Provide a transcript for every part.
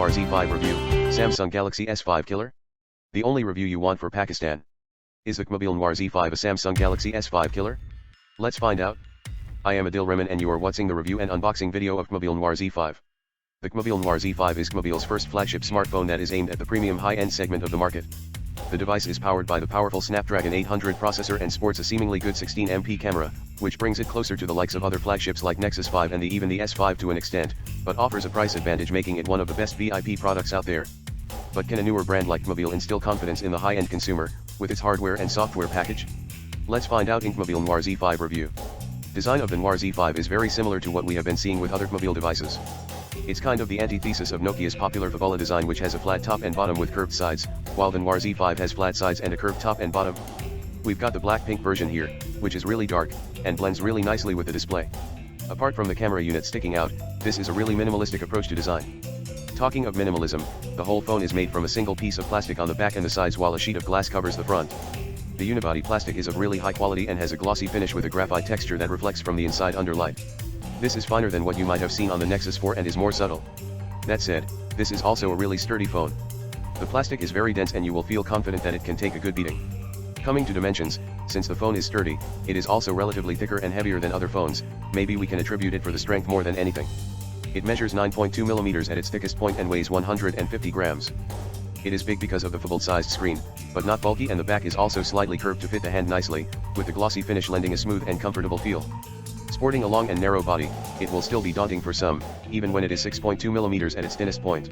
Noir Z5 review, Samsung Galaxy S5 killer? The only review you want for Pakistan. Is the Qmobile Noir Z5 a Samsung Galaxy S5 killer? Let's find out. I am Adil Rehman and you are watching the review and unboxing video of Qmobile Noir Z5. The Qmobile Noir Z5 is Qmobile's first flagship smartphone that is aimed at the premium high-end segment of the market. The device is powered by the powerful Snapdragon 800 processor and sports a seemingly good 16MP camera, which brings it closer to the likes of other flagships like Nexus 5 and even the S5 to an extent, but offers a price advantage making it one of the best VIP products out there. But can a newer brand like Qmobile instill confidence in the high-end consumer, with its hardware and software package? Let's find out in Qmobile Noir Z5 review. Design of the Noir Z5 is very similar to what we have been seeing with other Qmobile devices. It's kind of the antithesis of Nokia's popular Favela design, which has a flat top and bottom with curved sides, while the Noir Z5 has flat sides and a curved top and bottom. We've got the black pink version here, which is really dark, and blends really nicely with the display. Apart from the camera unit sticking out, this is a really minimalistic approach to design. Talking of minimalism, the whole phone is made from a single piece of plastic on the back and the sides while a sheet of glass covers the front. The unibody plastic is of really high quality and has a glossy finish with a graphite texture that reflects from the inside under light. This is finer than what you might have seen on the Nexus 4 and is more subtle. That said, this is also a really sturdy phone. The plastic is very dense and you will feel confident that it can take a good beating. Coming to dimensions, since the phone is sturdy, it is also relatively thicker and heavier than other phones. Maybe we can attribute it for the strength more than anything. It measures 9.2mm at its thickest point and weighs 150 grams. It is big because of the foldable-sized screen, but not bulky, and the back is also slightly curved to fit the hand nicely, with the glossy finish lending a smooth and comfortable feel. Sporting a long and narrow body, it will still be daunting for some, even when it is 6.2mm at its thinnest point.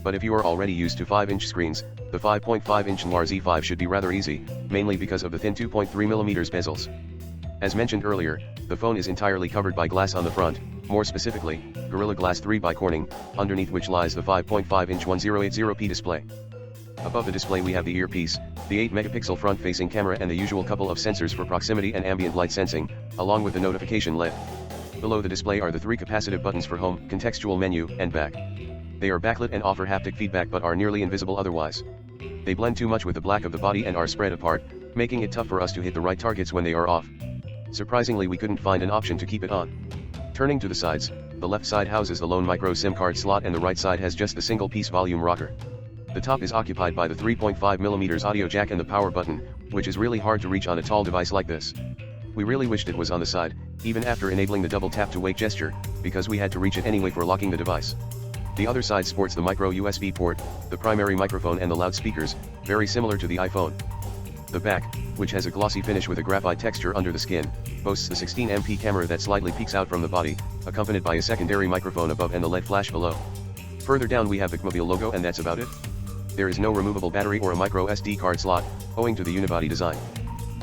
But if you are already used to 5-inch screens, the 5.5-inch Noir Z5 should be rather easy, mainly because of the thin 2.3mm bezels. As mentioned earlier, the phone is entirely covered by glass on the front, more specifically, Gorilla Glass 3 by Corning, underneath which lies the 5.5-inch 1080p display. Above the display we have the earpiece, the 8-megapixel front-facing camera and the usual couple of sensors for proximity and ambient light sensing, along with the notification LED. Below the display are the 3 capacitive buttons for home, contextual menu, and back. They are backlit and offer haptic feedback but are nearly invisible otherwise. They blend too much with the black of the body and are spread apart, making it tough for us to hit the right targets when they are off. Surprisingly, we couldn't find an option to keep it on. Turning to the sides, the left side houses the lone micro SIM card slot and the right side has just the single-piece volume rocker. The top is occupied by the 3.5mm audio jack and the power button, which is really hard to reach on a tall device like this. We really wished it was on the side, even after enabling the double tap to wake gesture, because we had to reach it anyway for locking the device. The other side sports the micro USB port, the primary microphone and the loudspeakers, very similar to the iPhone. The back, which has a glossy finish with a graphite texture under the skin, boasts the 16MP camera that slightly peeks out from the body, accompanied by a secondary microphone above and the LED flash below. Further down we have the Qmobile logo and that's about it. There is no removable battery or a micro SD card slot, owing to the unibody design.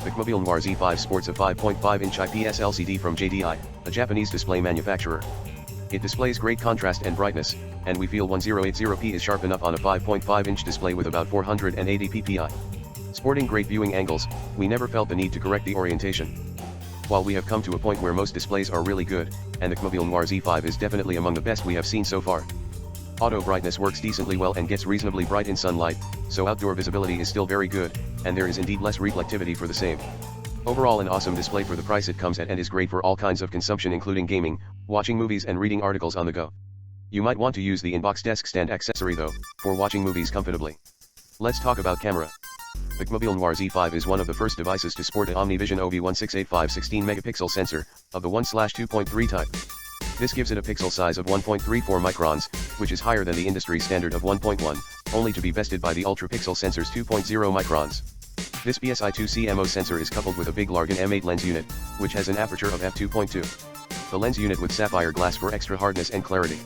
The Qmobile Noir Z5 sports a 5.5-inch IPS LCD from JDI, a Japanese display manufacturer. It displays great contrast and brightness, and we feel 1080p is sharp enough on a 5.5-inch display with about 480 ppi. Sporting great viewing angles, we never felt the need to correct the orientation. While we have come to a point where most displays are really good, and the Qmobile Noir Z5 is definitely among the best we have seen so far. Auto brightness works decently well and gets reasonably bright in sunlight, so outdoor visibility is still very good, and there is indeed less reflectivity for the same. Overall, an awesome display for the price it comes at and is great for all kinds of consumption including gaming, watching movies and reading articles on the go. You might want to use the inbox desk stand accessory though, for watching movies comfortably. Let's talk about camera. The Qmobile Noir Z5 is one of the first devices to sport an OmniVision OV1685 16-megapixel sensor, of the 1/2.3 type. This gives it a pixel size of 1.34 microns, which is higher than the industry standard of 1.1, only to be bested by the ultra-pixel sensor's 2.0 microns. This BSI2 CMO sensor is coupled with a big Largan M8 lens unit, which has an aperture of f2.2. The lens unit with sapphire glass for extra hardness and clarity.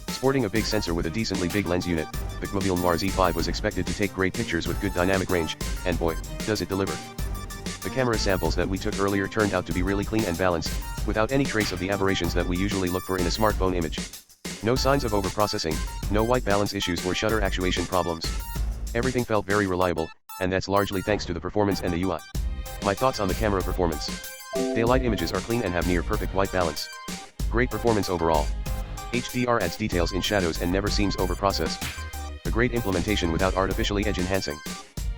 Sporting a big sensor with a decently big lens unit, the Qmobile Noir Z5 was expected to take great pictures with good dynamic range, and boy, does it deliver. The camera samples that we took earlier turned out to be really clean and balanced, without any trace of the aberrations that we usually look for in a smartphone image. No signs of overprocessing, no white balance issues or shutter actuation problems. Everything felt very reliable, and that's largely thanks to the performance and the UI. My thoughts on the camera performance. Daylight images are clean and have near perfect white balance. Great performance overall. HDR adds details in shadows and never seems overprocessed. A great implementation without artificially edge enhancing.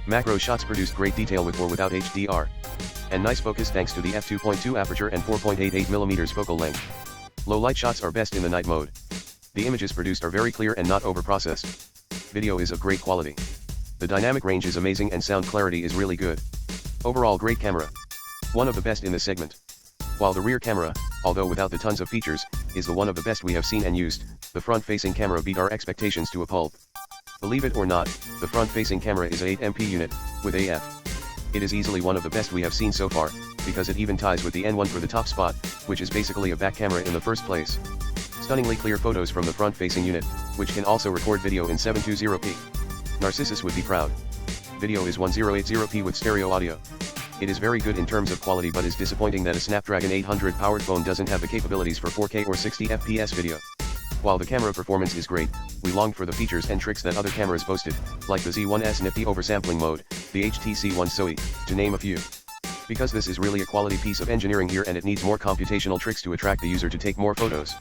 Macro shots produced great detail with or without HDR. And nice focus thanks to the f2.2 aperture and 4.88mm focal length. Low light shots are best in the night mode. The images produced are very clear and not overprocessed. Video is of great quality. The dynamic range is amazing and sound clarity is really good. Overall great camera. One of the best in this segment. While the rear camera, although without the tons of features, is the one of the best we have seen and used, the front-facing camera beat our expectations to a pulp. Believe it or not, the front-facing camera is a 8MP unit, with AF. It is easily one of the best we have seen so far, because it even ties with the N1 for the top spot, which is basically a back camera in the first place. Stunningly clear photos from the front-facing unit, which can also record video in 720p. Narcissus would be proud. Video is 1080p with stereo audio. It is very good in terms of quality, but is disappointing that a Snapdragon 800 powered phone doesn't have the capabilities for 4K or 60fps video. While the camera performance is great, we longed for the features and tricks that other cameras boasted, like the Z1's nifty oversampling mode, the HTC One SOE, to name a few. Because this is really a quality piece of engineering here and it needs more computational tricks to attract the user to take more photos.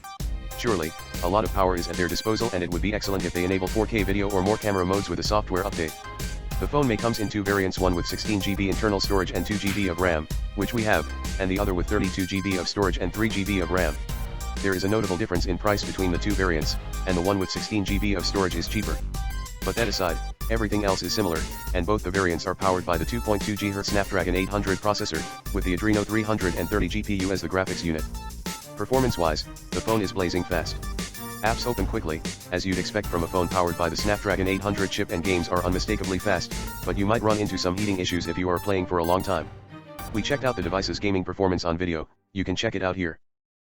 Surely, a lot of power is at their disposal and it would be excellent if they enable 4K video or more camera modes with a software update. The phone may comes in two variants, one with 16GB internal storage and 2GB of RAM, which we have, and the other with 32GB of storage and 3GB of RAM. There is a notable difference in price between the two variants, and the one with 16GB of storage is cheaper. But that aside, everything else is similar, and both the variants are powered by the 2.2 GHz Snapdragon 800 processor, with the Adreno 330 GPU as the graphics unit. Performance-wise, the phone is blazing fast. Apps open quickly, as you'd expect from a phone powered by the Snapdragon 800 chip, and games are unmistakably fast, but you might run into some heating issues if you are playing for a long time. We checked out the device's gaming performance on video, you can check it out here.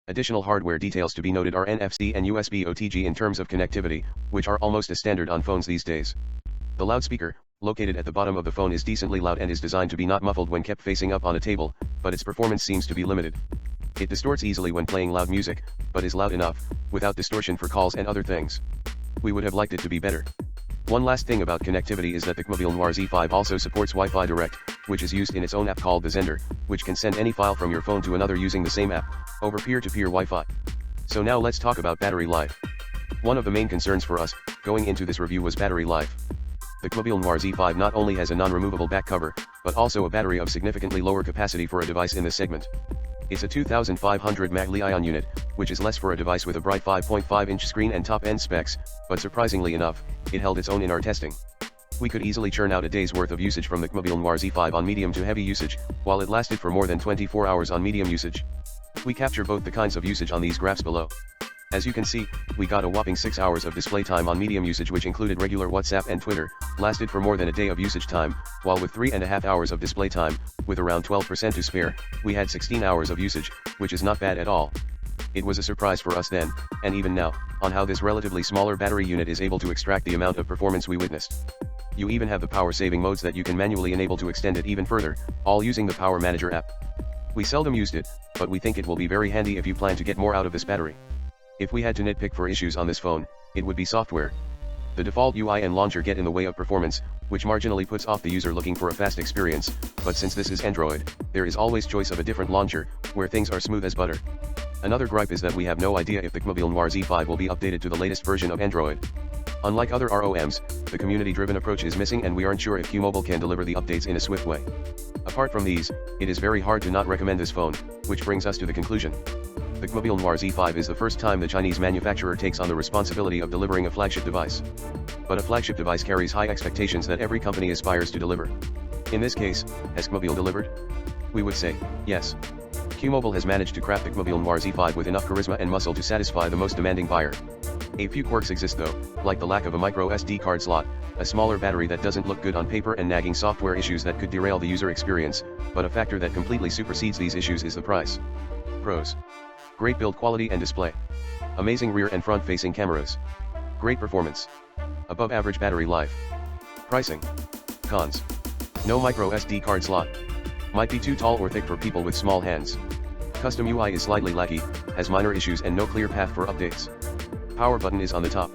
Additional hardware details to be noted are NFC and USB OTG in terms of connectivity, which are almost a standard on phones these days. The loudspeaker, located at the bottom of the phone, is decently loud and is designed to be not muffled when kept facing up on a table, but its performance seems to be limited. It distorts easily when playing loud music, but is loud enough, without distortion for calls and other things. We would have liked it to be better. One last thing about connectivity is that the Qmobile Noir Z5 also supports Wi-Fi Direct, which is used in its own app called the Zender, which can send any file from your phone to another using the same app, over peer-to-peer Wi-Fi. So now let's talk about battery life. One of the main concerns for us, going into this review, was battery life. The Qmobile Noir Z5 not only has a non-removable back cover, but also a battery of significantly lower capacity for a device in this segment. It's a 2500 mAh unit, which is less for a device with a bright 5.5-inch screen and top-end specs, but surprisingly enough, it held its own in our testing. We could easily churn out a day's worth of usage from the Qmobile Noir Z5 on medium to heavy usage, while it lasted for more than 24 hours on medium usage. We capture both the kinds of usage on these graphs below. As you can see, we got a whopping 6 hours of display time on medium usage, which included regular WhatsApp and Twitter, lasted for more than a day of usage time, while with 3.5 hours of display time, with around 12% to spare, we had 16 hours of usage, which is not bad at all. It was a surprise for us then, and even now, on how this relatively smaller battery unit is able to extract the amount of performance we witnessed. You even have the power saving modes that you can manually enable to extend it even further, all using the Power Manager app. We seldom used it, but we think it will be very handy if you plan to get more out of this battery. If we had to nitpick for issues on this phone, it would be software. The default UI and launcher get in the way of performance, which marginally puts off the user looking for a fast experience, but since this is Android, there is always choice of a different launcher, where things are smooth as butter. Another gripe is that we have no idea if the Qmobile Noir Z5 will be updated to the latest version of Android. Unlike other ROMs, the community-driven approach is missing and we aren't sure if Qmobile can deliver the updates in a swift way. Apart from these, it is very hard to not recommend this phone, which brings us to the conclusion. The Qmobile Noir Z5 is the first time the Chinese manufacturer takes on the responsibility of delivering a flagship device. But a flagship device carries high expectations that every company aspires to deliver. In this case, has Qmobile delivered? We would say, yes. Qmobile has managed to craft the Qmobile Noir Z5 with enough charisma and muscle to satisfy the most demanding buyer. A few quirks exist though, like the lack of a micro SD card slot, a smaller battery that doesn't look good on paper, and nagging software issues that could derail the user experience, but a factor that completely supersedes these issues is the price. Pros. Great build quality and display. Amazing rear and front facing cameras. Great performance. Above average battery life. Pricing. Cons. No micro SD card slot. Might be too tall or thick for people with small hands. Custom UI is slightly laggy, has minor issues and no clear path for updates. Power button is on the top.